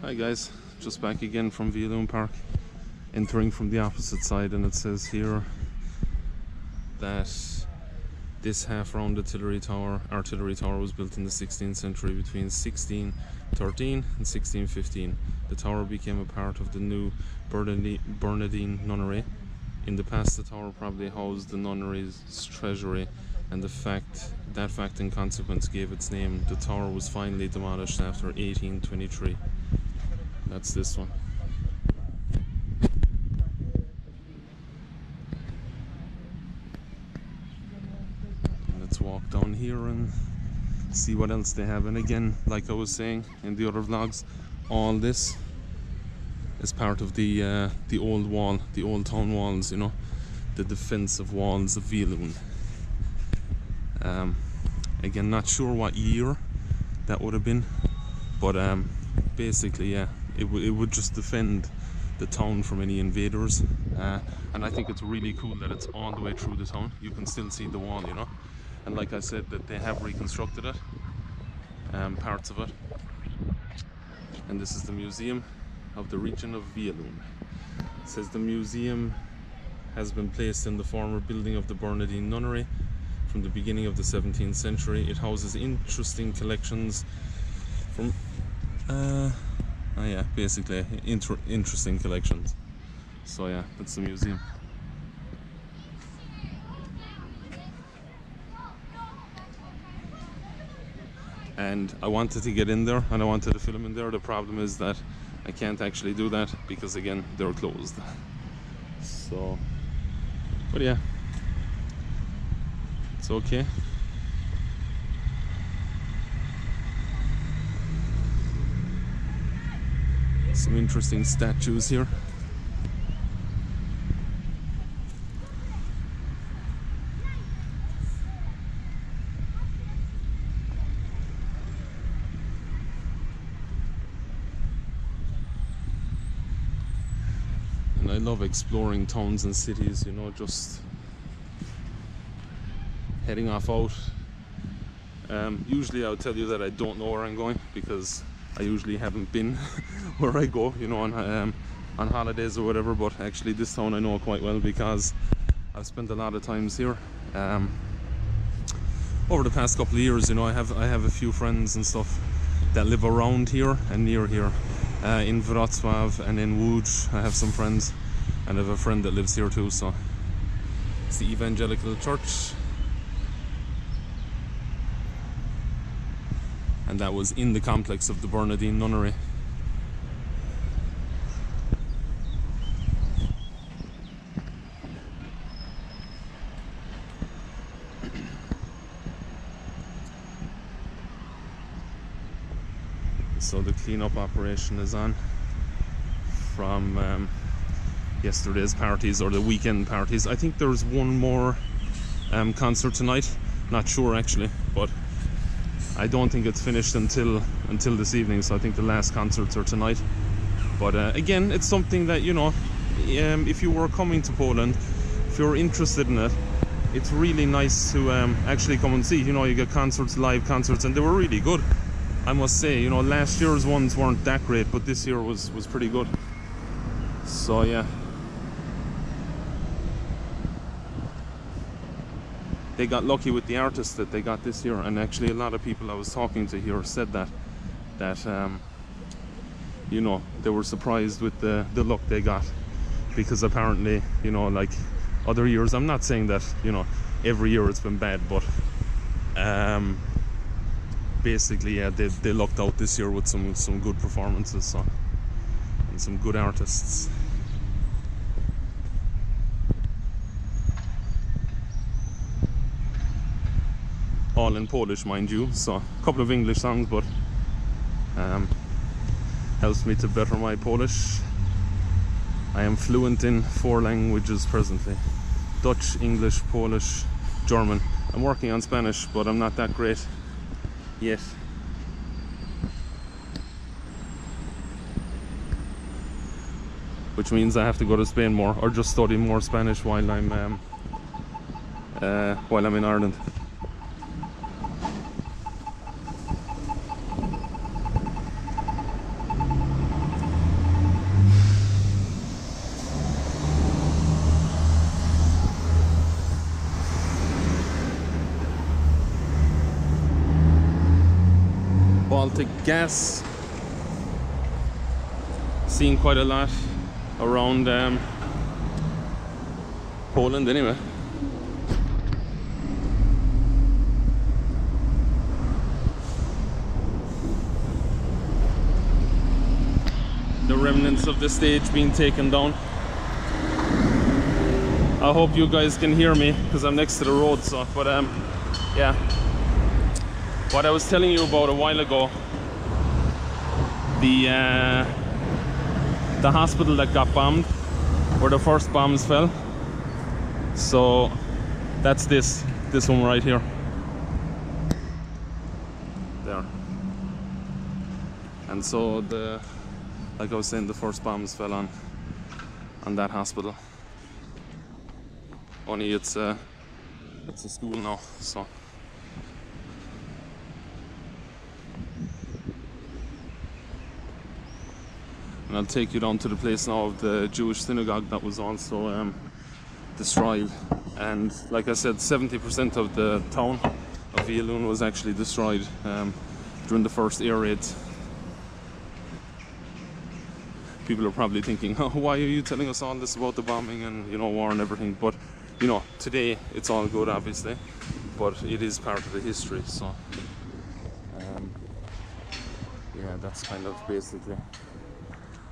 Hi guys, just back again from Wieluń Park, entering from the opposite side, and it says here that this half-round artillery tower was built in the 16th century between 1613 and 1615. The tower became a part of the new Bernardine nunnery. In the past, the tower probably housed the nunnery's treasury, and that fact in consequence gave its name. The tower was finally demolished after 1823. That's this one. Let's walk down here and see what else they have. And again, like I was saying in the other vlogs, all this is part of the old wall, the old town walls, you know, the defensive walls of Wieluń. Again, not sure what year that would have been, but basically, yeah, it would just defend the town from any invaders, and I think it's really cool that it's all the way through the town. You can still see the wall, you know, and like I said, that they have reconstructed it, parts of it. And this is the museum of the region of Wieluń. It says the museum has been placed in the former building of the Bernardine nunnery from the beginning of the 17th century. It houses interesting collections from basically interesting collections. So yeah, that's the museum. And I wanted to get in there and I wanted to film in there. The problem is that I can't actually do that because again, they're closed. So, but yeah, it's okay. Some interesting statues here. And I love exploring towns and cities, you know, just heading off out. Usually I would tell you that I don't know where I'm going because I usually haven't been where I go, you know, on holidays or whatever, but actually this town I know quite well because I've spent a lot of times here over the past couple of years. You know, I have a few friends and stuff that live around here and near here, in Wrocław and in Łódź. I have some friends, and I have a friend that lives here too. So it's the Evangelical Church, and that was in the complex of the Bernardine nunnery. So the cleanup operation is on from yesterday's parties or the weekend parties. I think there's one more concert tonight, not sure actually, but I don't think it's finished until this evening, so I think the last concerts are tonight. But again, it's something that, you know, if you were coming to Poland, if you're interested in it, it's really nice to actually come and see. You know, you get concerts, live concerts, and they were really good, I must say. You know, last year's ones weren't that great, but this year was pretty good. So yeah, they got lucky with the artists that they got this year, and actually a lot of people I was talking to here said that you know, they were surprised with the luck they got, because apparently, you know, like other years, I'm not saying that, you know, every year it's been bad, but basically, yeah, they lucked out this year with some good performances, so, and some good artists. All in Polish, mind you, so a couple of English songs, but helps me to better my Polish. I am fluent in 4 languages presently: Dutch, English, Polish, German. I'm working on Spanish, but I'm not that great yet. Which means I have to go to Spain more, or just study more Spanish while I'm in Ireland. Baltic gas. Seen quite a lot around Poland anyway. The remnants of the stage being taken down. I hope you guys can hear me because I'm next to the road, so but yeah. What I was telling you about a while ago, the hospital that got bombed, where the first bombs fell. So that's this one right here. There. And so like I was saying, the first bombs fell on that hospital. Only it's a school now, so. And I'll take you down to the place now of the Jewish synagogue that was also destroyed. And like I said, 70% of the town of Wieluń was actually destroyed during the first air raid. People are probably thinking, oh, why are you telling us all this about the bombing and, you know, war and everything? But, you know, today it's all good, obviously, but it is part of the history, so yeah, that's kind of basically,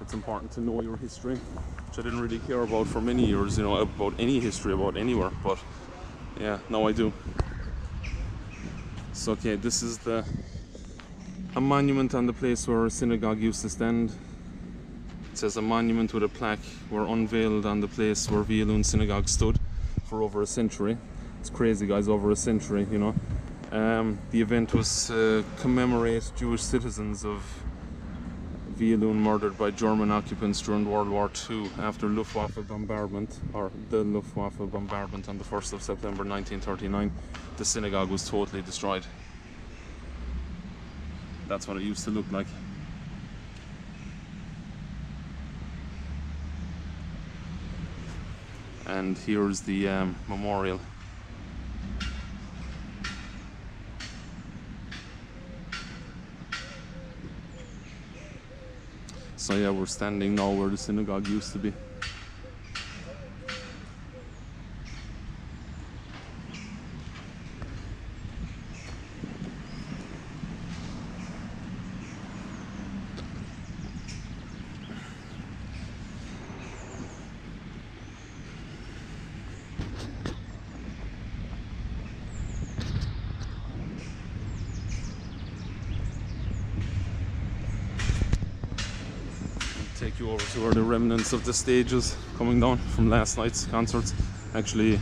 it's important to know your history, which I didn't really care about for many years, you know, about any history about anywhere, but yeah, now I do. So okay, this is a monument on the place where a synagogue used to stand. It says a monument with a plaque were unveiled on the place where Wieluń Synagogue stood for over a century. It's crazy, guys, over a century, you know. The event was to commemorate Jewish citizens of Wieluń murdered by German occupants during World War II after Luftwaffe bombardment, or the Luftwaffe bombardment on the 1st of September 1939. The synagogue was totally destroyed. That's what it used to look like. And here's the memorial. So yeah, we're standing now where the synagogue used to be. Take you over to where the remnants of the stages coming down from last night's concerts. Actually,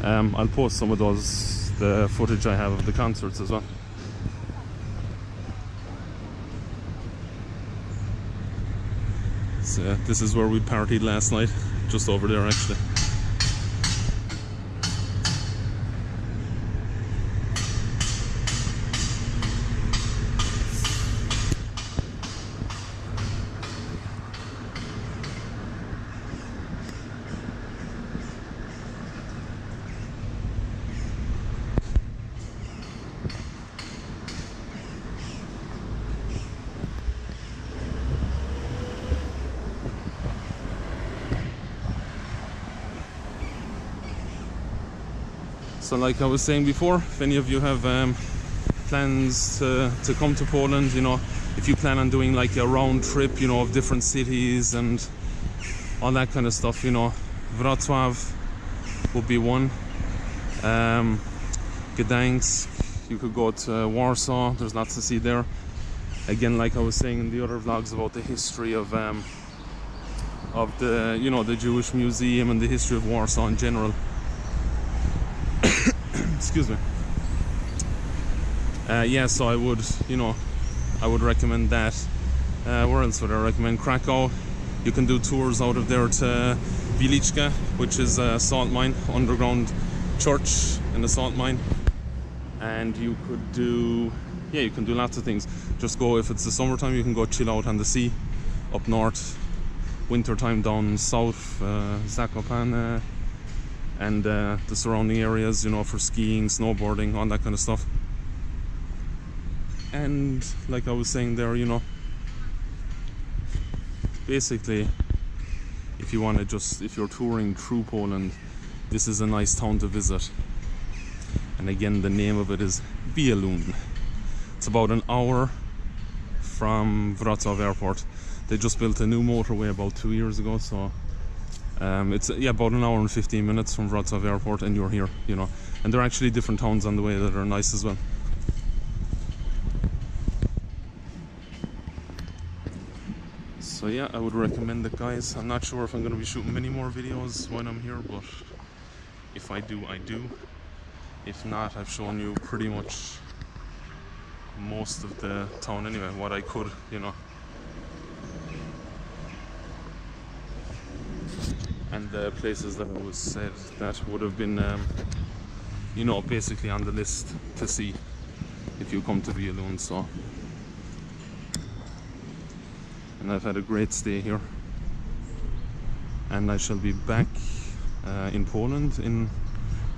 I'll post some of the footage I have of the concerts as well. So this is where we partied last night, just over there actually. So like I was saying before, if any of you have plans to come to Poland, you know, if you plan on doing like a round trip, you know, of different cities and all that kind of stuff, you know, Wrocław would be one. Gdańsk, you could go to Warsaw, there's lots to see there. Again, like I was saying in the other vlogs about the history of the, you know, the Jewish Museum and the history of Warsaw in general. Excuse me. Yeah, so I would, you know, I would recommend that. Where else would I recommend? Krakow. You can do tours out of there to Wieliczka, which is a salt mine, underground church in the salt mine. And you could do, yeah, you can do lots of things. Just go, if it's the summertime, you can go chill out on the sea up north. Wintertime down south, Zakopane, and the surrounding areas, you know, for skiing, snowboarding, all that kind of stuff. And like I was saying there, you know, basically if you want to just, if you're touring through Poland, this is a nice town to visit. And again, the name of it is Wieluń. It's about an hour from Wrocław airport. They just built a new motorway about 2 years ago, so it's about an hour and 15 minutes from Wrocław airport, and you're here, you know. And there are actually different towns on the way that are nice as well. So yeah, I would recommend it, guys. I'm not sure if I'm going to be shooting many more videos when I'm here, but if I do, I do. If not, I've shown you pretty much most of the town anyway, what I could, you know. And the places that I was said that would have been, you know, basically on the list to see if you come to Wieluń. So, and I've had a great stay here, and I shall be back in Poland in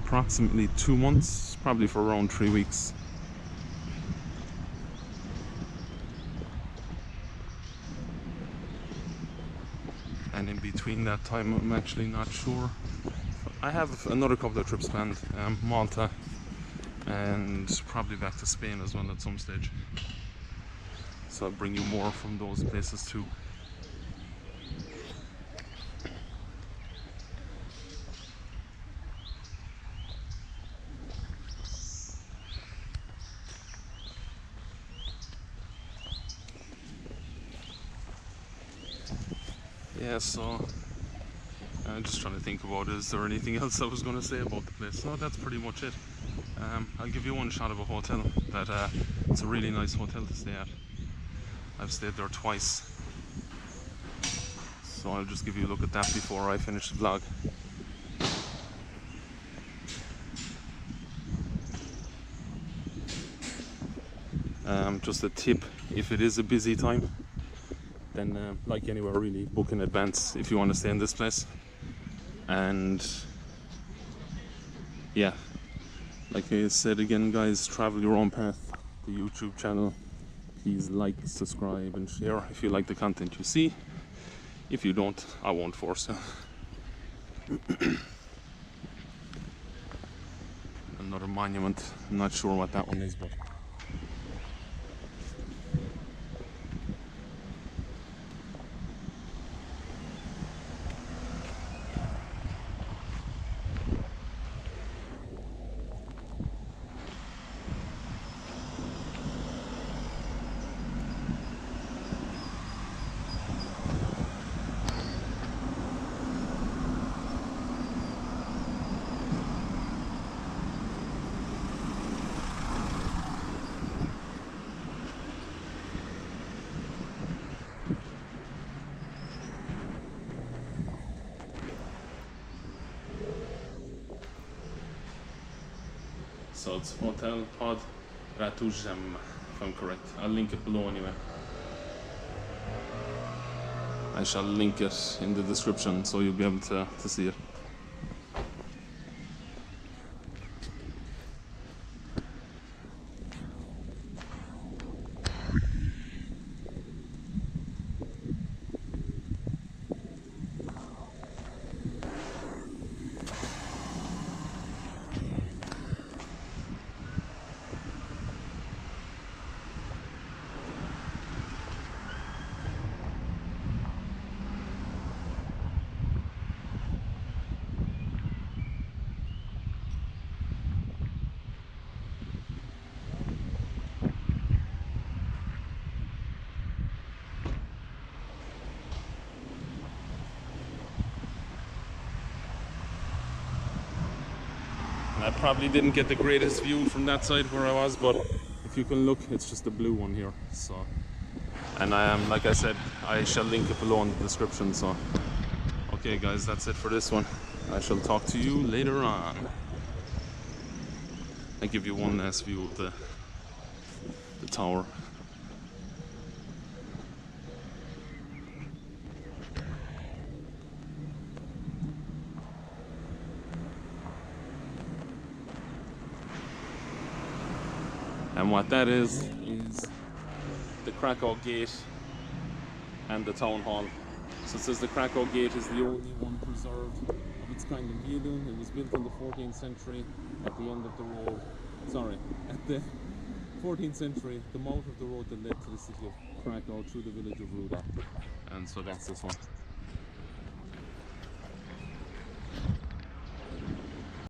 approximately 2 months, probably for around 3 weeks. And in between that time, I'm actually not sure. I have another couple of trips planned, Malta, and probably back to Spain as well at some stage. So I'll bring you more from those places too. Yeah, so I'm just trying to think about, is there anything else I was going to say about the place? No, that's pretty much it. I'll give you one shot of a hotel that it's a really nice hotel to stay at. I've stayed there twice, so I'll just give you a look at that before I finish the vlog. Just a tip, if it is a busy time, then like anywhere really, book in advance if you want to stay in this place. And yeah, like I said again, guys, travel your own path. The YouTube channel, please like, subscribe and share if you like the content you see. If you don't, I won't force you. Another monument, I'm not sure what that one is, but so it's Hotel Pod Ratuszem, if I'm correct. I'll link it below anyway. I shall link it in the description so you'll be able to see it. I probably didn't get the greatest view from that side where I was, but if you can look, it's just a blue one here. So, and I am, like I said, I shall link it below in the description. So, okay, guys, that's it for this one. I shall talk to you later on. I give you one last view of the tower. And what that is Krakow Gate and the town hall. So it says the Krakow Gate is the only one preserved of its kind in Wieluń. It was built in the 14th century at the end of the road. Sorry, at the 14th century, the mouth of the road that led to the city of Krakow through the village of Ruda. And so that's this one.